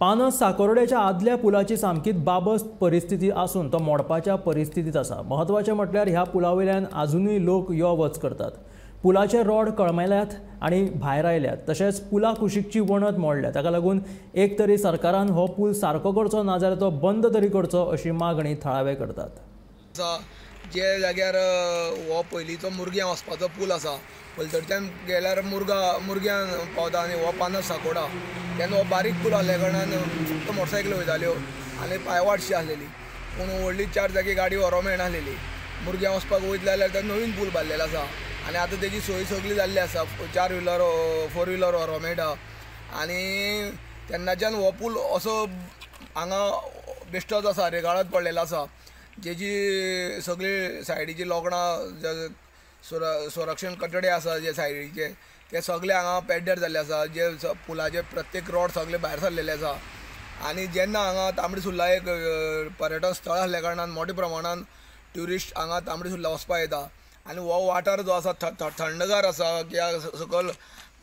पानस साकोर्डेच्या आदल्या पुलाची सामकीत बाबस्त परिस्थिती आसून तो मोडपाच्या परिस्थितीत आसा। महत्वाचें म्हटल्यार ह्या पुलावयल्यान आजुनूय लोक यो वच करतात। पुलाचे रॉड कळमेल्यात आनी भायर आयल्यात, तशेंच पुला कुशीकची वणत मोडल्या। ताका लागून एक तरी सरकारान हो पूल सारको करचो ना जाल्यार तो बंद तरी करचो अशी मागणी थळावे करतात। जे जाग्यार हो पयलींचो मुरग्यां वचपाचो पूल आसा, पलतडच्यान गेल्यार मुरग्यां पावता आनी हो पानस साकोडा। तेन्ना हो बारीक पूल आसल्या कारणान फक्त मोटरसायकली वयताल्यो आनी पांयवाटशी आसलेली, पूण व्हडली चार चाकी गाडी व्हरोंक मेळनासलेली। मुरग्यां वचपाक वयतले जाल्यार तो नवीन पूल बांदलेलो आसा आनी आतां तेजी सोय सगळी जाल्ली आसा। 4 व्हिलर 4 व्हिलर व्हरोंक मेळटा आनी तेन्नाच्यान हो पूल असो हांगा बेश्टोच आसा, रेगाळत पडलेलो आसा। जेजी सगळी सायडीची लोकणां संरक्षण कटडे आसा जे सायडीचे ते सगळे हांगा पेड्ड्यार जाल्ले आसा। जे पुलाचे प्रत्येक रॉड सगळे भायर सरलेले आसा आनी जेन्ना हांगा तांबडी सुर्ला एक पर्यटन स्थळ आसल्या कारणान मोठ्या प्रमाणान ट्युरिस्ट हांगा तांबडी सुर्ला वचपाक येता आनी हो वाठार जो आसा थंडगार आसा, कित्याक सकयल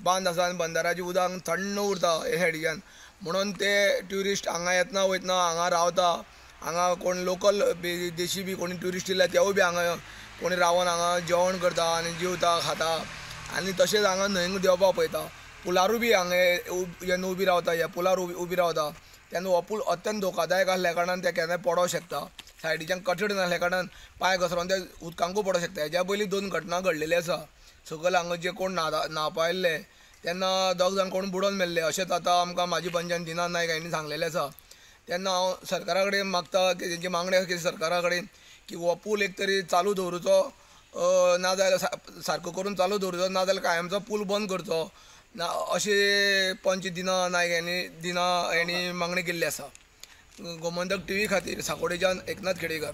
बांद आसा आनी बंदराची उदक थंड उरता हे सायडीच्यान, म्हणून ते ट्युरिस्ट हांगा येतना वयतना हांगा रावता। हांगा कोण लोकल देशी बी कोणी ट्युरिस्ट येयला तेवूय बी हांगा कोणी रावन हांगा जेवण करता आनी जेवता खाता आनी तशेंच हांगा न्हंयेक देंवपाक पळयता। पुलारूय बी हांगा जेन्ना उबी रावता, ह्या पुलार उबी रावता तेन्ना हो पूल अत्यंत धोकादायक आसल्या कारणान ते केन्नाय पडोंक शकता। सायडीच्यान कटडे नासल्या कारणान पांय घसरोन ते उदकांकूय पडोंक शकता। हेज्या पयलीं 2 घटना घडलेली आसा। सकयल हांगा जे कोण न्हावपाक आयिल्ले तेन्ना 2 जाण कोण बुडोवन मेल्ले अशेंच आतां आमकां म्हाजी पंचायत दिनानाथ नायक हांणी सांगलेलें आसा। तेन्ना हांव सरकारा कडेन मागता की तेंची मागणी आसा की सरकारा कडेन की हो पूल एक तरी चालू दवरूचो, ना जाल्यार सारको करून चालू दवरूचो, ना जाल्यार कायमचो पूल बंद करचो ना अशें पंच दिनानाथ नायक हांणी मागणी केल्ली आसा। गोमंतक टीव्ही खातीर सांकोडेच्यान एकनाथ खेडेकर।